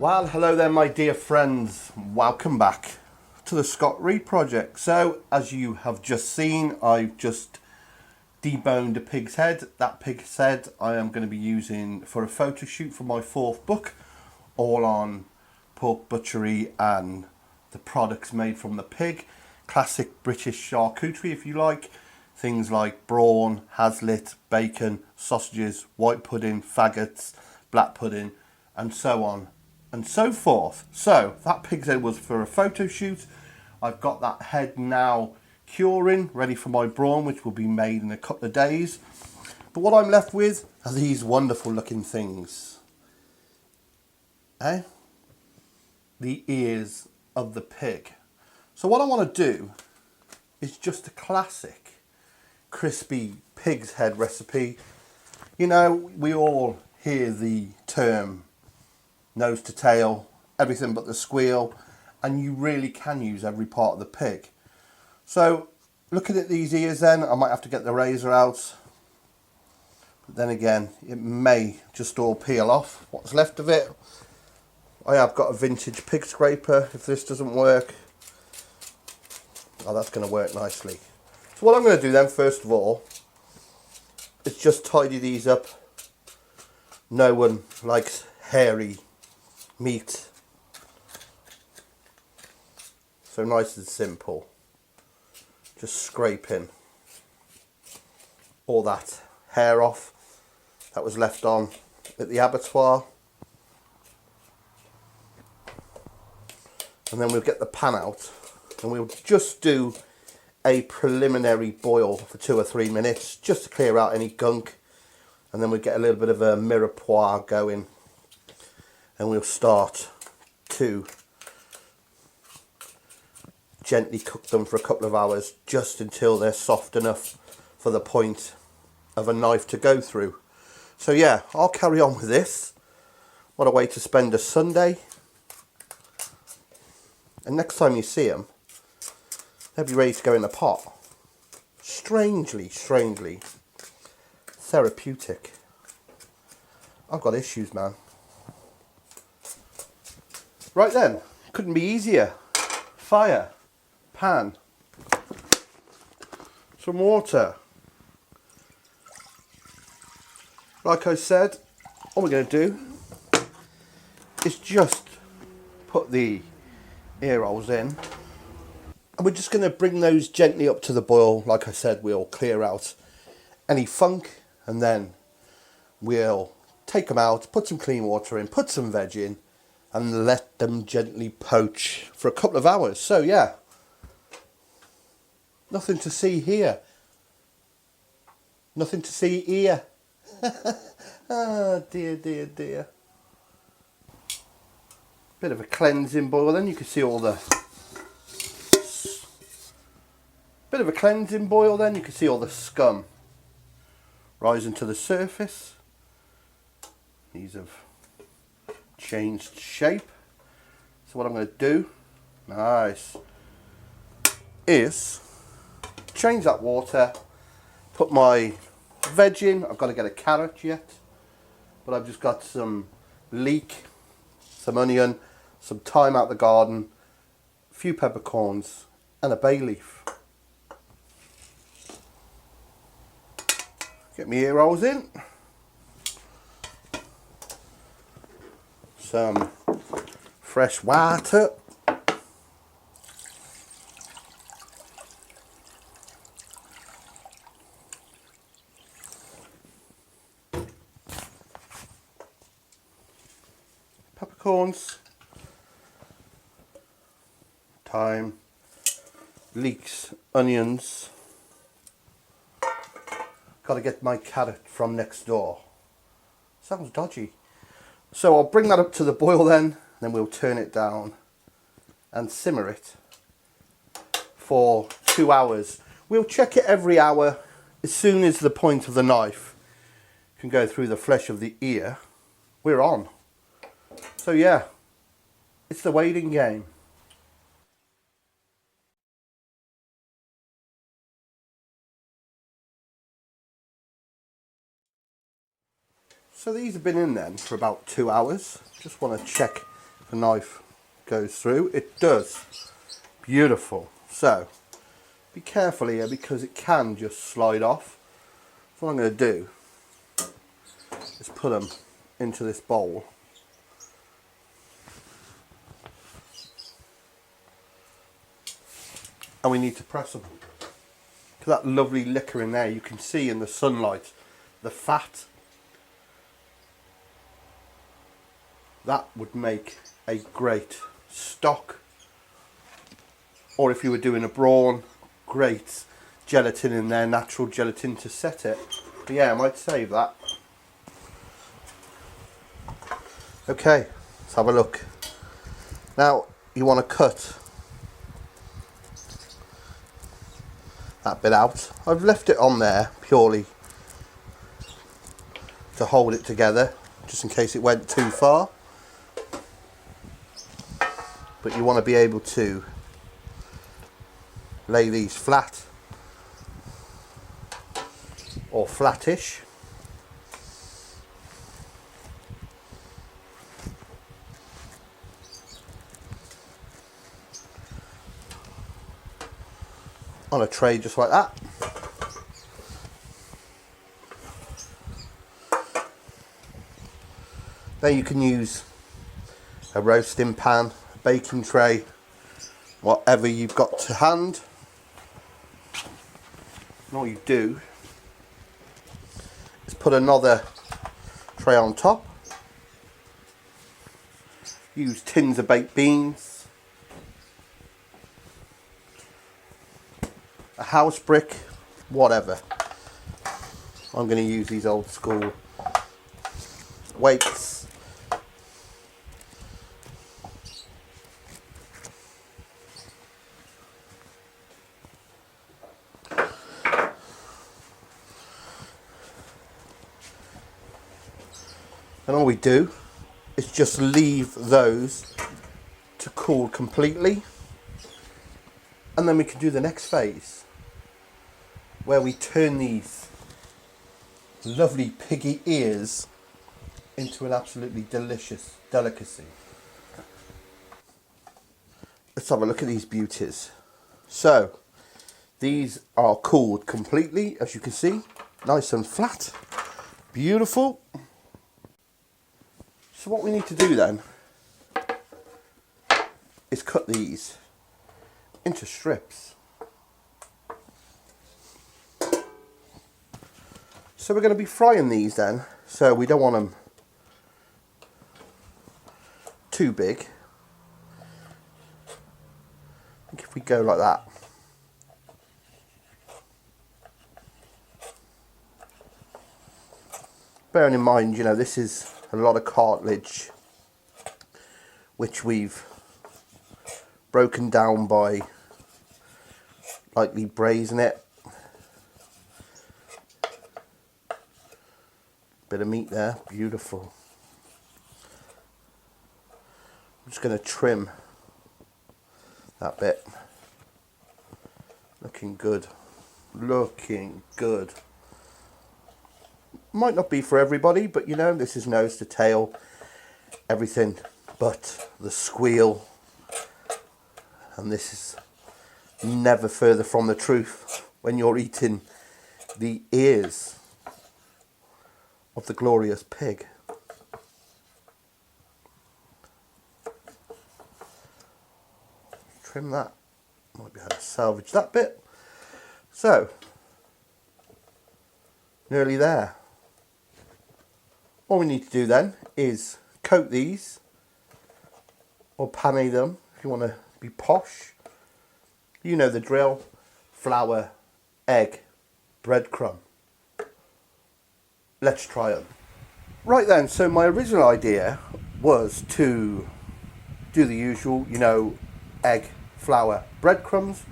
Well, hello there my dear friends, welcome back to the Scott Reed Project. So, as you have just seen, I've just deboned a pig's head. That pig's head I am going to be using for a photo shoot for my fourth book, all on pork butchery and the products made from the pig. Classic British charcuterie if you like, things like brawn, haslet, bacon, sausages, white pudding, faggots, black pudding and so on and so forth. So that pig's head was for a photo shoot. I've got that head now curing, ready for my brawn, which will be made in a couple of days. But what I'm left with are these wonderful looking things. The ears of the pig. So what I want to do is just a classic crispy pig's head recipe. You know, we all hear the term nose to tail, everything but the squeal, and you really can use every part of the pig. So looking at these ears then, I might have to get the razor out, but then again it may just all peel off what's left of it. I have got a vintage pig scraper if this doesn't work. Oh, that's going to work nicely. So what I'm going to do then first of all is just tidy these up. No one likes hairy meat, so nice and simple, just scraping all that hair off that was left on at the abattoir, and then we'll get the pan out and we'll just do a preliminary boil for 2 or 3 minutes just to clear out any gunk, and then we'll get a little bit of a mirepoix going and we'll start to gently cook them for a couple of hours just until they're soft enough for the point of a knife to go through. So yeah, I'll carry on with this. What a way to spend a Sunday. And next time you see them, they'll be ready to go in the pot. Strangely therapeutic. I've got issues, man. Right then, couldn't be easier. Fire, pan, some water. Like I said, all we're going to do is just put the ear rolls in. And we're just going to bring those gently up to the boil. Like I said, we'll clear out any funk and then we'll take them out, put some clean water in, put some veg in and let them gently poach for a couple of hours. So yeah, nothing to see here, nothing to see here. Oh dear. Bit of a cleansing boil then, you can see all the scum rising to the surface. These have changed shape. So what I'm going to do, is change that water, put my veg in. I've got to get a carrot yet, but I've just got some leek, some onion, some thyme out the garden, a few peppercorns and a bay leaf. Get my ear rolls in, some fresh water, peppercorns, thyme, leeks, onions. Got to get my carrot from next door. Sounds dodgy. So I'll bring that up to the boil then we'll turn it down and simmer it for 2 hours. We'll check it every hour. As soon as the point of the knife can go through the flesh of the ear, we're on. So yeah, it's the waiting game. So these have been in then for about 2 hours. Just want to check the knife goes through. It does. Beautiful. So be careful here because it can just slide off. So what I'm going to do is put them into this bowl. And we need to press them. Because that lovely liquor in there, you can see in the sunlight, the fat. That would make a great stock. Or if you were doing a brawn, great gelatin in there, natural gelatin to set it. But yeah, I might save that. Okay, let's have a look. Now, you want to cut that bit out. I've left it on there purely to hold it together, just in case it went too far. But you want to be able to lay these flat or flattish. On a tray just like that. Then you can use a roasting pan, a baking tray, whatever you've got to hand. And all you do is put another tray on top. Use tins of baked beans, a house brick, whatever. I'm going to use these old school weights. And all we do is just leave those to cool completely. And then we can do the next phase, where we turn these lovely piggy ears into an absolutely delicious delicacy. Let's have a look at these beauties. So, these are cooled completely, as you can see, nice and flat, beautiful. So what we need to do then is cut these into strips. So we're going to be frying these then, so we don't want them too big. I think if we go like that, bearing in mind, you know, this is a lot of cartilage which we've broken down by lightly braising it. Bit of meat there, beautiful. I'm just going to trim that bit. Looking good, looking good. Might not be for everybody, but you know, this is nose to tail, everything but the squeal. And this is never further from the truth when you're eating the ears of the glorious pig. Trim that. Might be able to salvage that bit. So, nearly there. All we need to do then is coat these, or pane them if you want to be posh. You know the drill: flour, egg, breadcrumb. Let's try them. Right then, so my original idea was to do the usual, you know, egg, flour, breadcrumbs.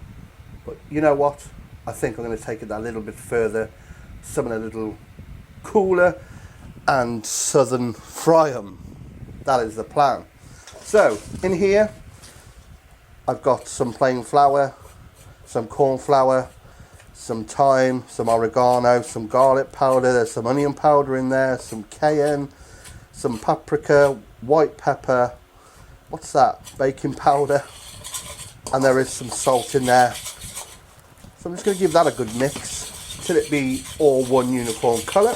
But you know what? I think I'm going to take it that little bit further, something a little cooler, and southern fry them. That is the plan. So in here I've got some plain flour, some corn flour, some thyme, some oregano, some garlic powder, there's some onion powder in there, some cayenne, some paprika, white pepper, what's that? Baking powder. And there is some salt in there. So I'm just going to give that a good mix till it be all one uniform colour.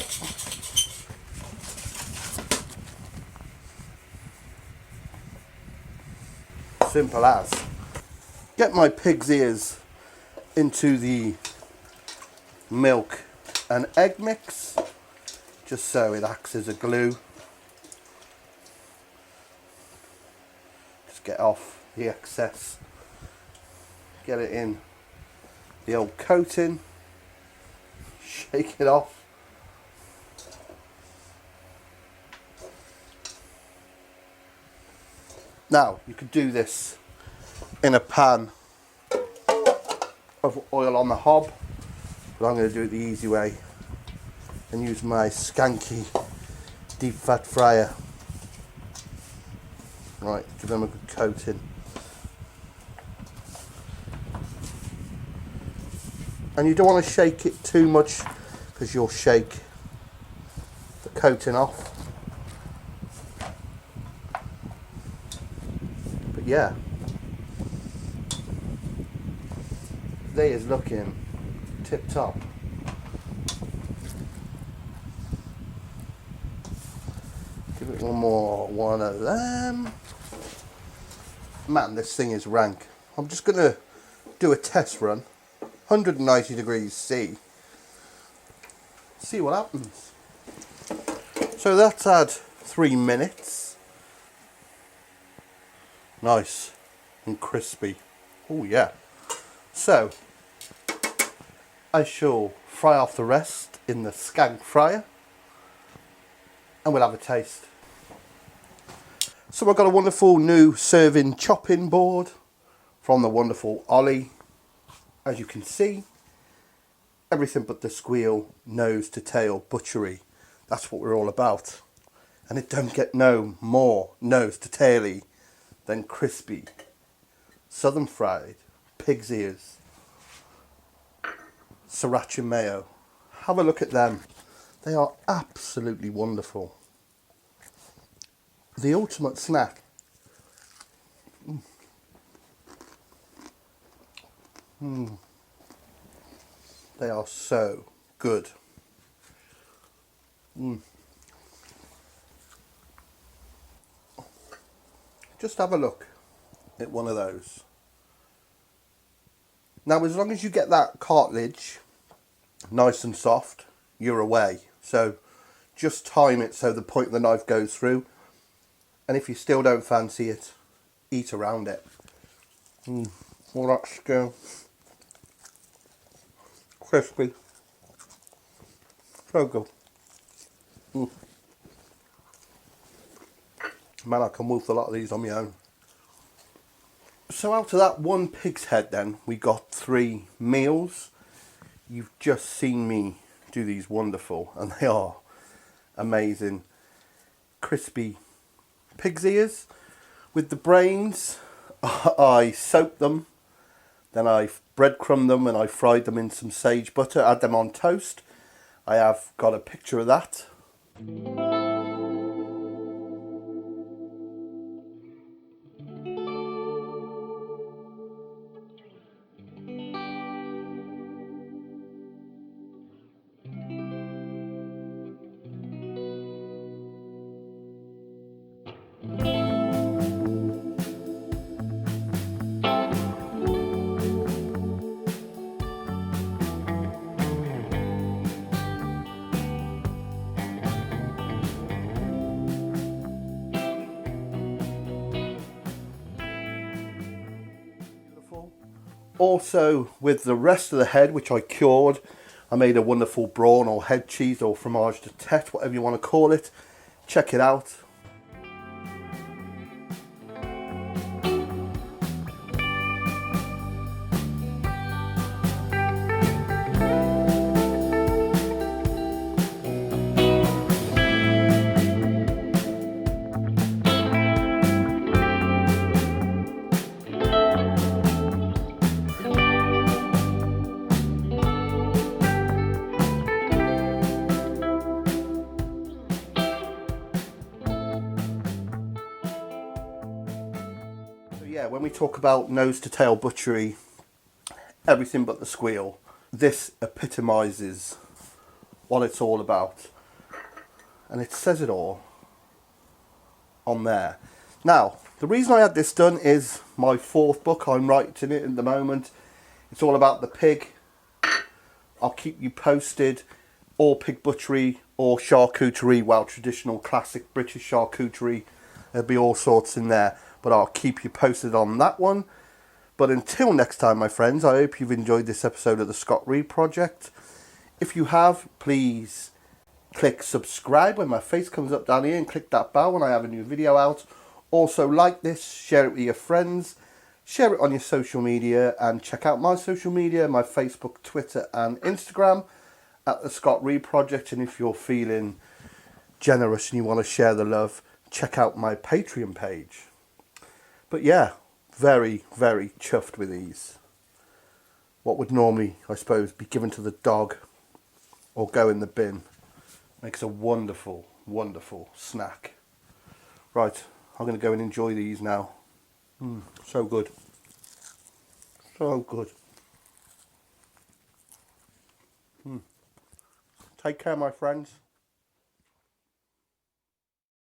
Simple as. Get my pig's ears into the milk and egg mix, just so it acts as a glue. Just get off the excess. Get it in the old coating. Shake it off. Now, you could do this in a pan of oil on the hob, but I'm going to do it the easy way and use my Skanky deep fat fryer. Right, give them a good coating. And you don't want to shake it too much because you'll shake the coating off. But yeah, they is looking tip top. Give it one of them. Man, this thing is rank. I'm just going to do a test run. 190 degrees C. See what happens. So that's had 3 minutes. Nice and crispy. Oh yeah. So I shall fry off the rest in the Skank fryer and we'll have a taste. So I've got a wonderful new serving chopping board from the wonderful Ollie. As you can see, everything but the squeal, nose to tail butchery. That's what we're all about. And it don't get no more nose to taily than crispy, southern fried, pig's ears, sriracha mayo. Have a look at them. They are absolutely wonderful. The ultimate snack. They are so good. Just have a look at one of those. Now, as long as you get that cartilage nice and soft, you're away. So just time it so the point of the knife goes through. And if you still don't fancy it, eat around it. All that skill. Crispy. So good. Man, I can wolf a lot of these on my own. So out of that one pig's head then, we got 3 meals. You've just seen me do these wonderful, and they are amazing. Crispy pig's ears with the brains. I soaked them, then I breadcrumbed them and I fried them in some sage butter, add them on toast. I have got a picture of that. Also, with the rest of the head, which I cured, I made a wonderful brawn or head cheese or fromage de tête, whatever you want to call it. Check it out. Yeah, when we talk about nose to tail butchery, everything but the squeal, this epitomises what it's all about. And it says it all on there. Now, the reason I had this done is my 4th book. I'm writing it at the moment. It's all about the pig. I'll keep you posted. All pig butchery or charcuterie, well, traditional classic British charcuterie. There'll be all sorts in there, but I'll keep you posted on that one. But until next time, my friends, I hope you've enjoyed this episode of the Scott Reed Project. If you have, please click subscribe when my face comes up down here, and click that bell when I have a new video out. Also, like this, share it with your friends, share it on your social media, and check out my social media, my Facebook, Twitter and Instagram at the Scott Reed Project. And if you're feeling generous and you want to share the love, check out my Patreon page. But yeah, very, very chuffed with these. What would normally, I suppose, be given to the dog or go in the bin makes a wonderful, wonderful snack. Right, I'm going to go and enjoy these now. So good. So good. Take care, my friends.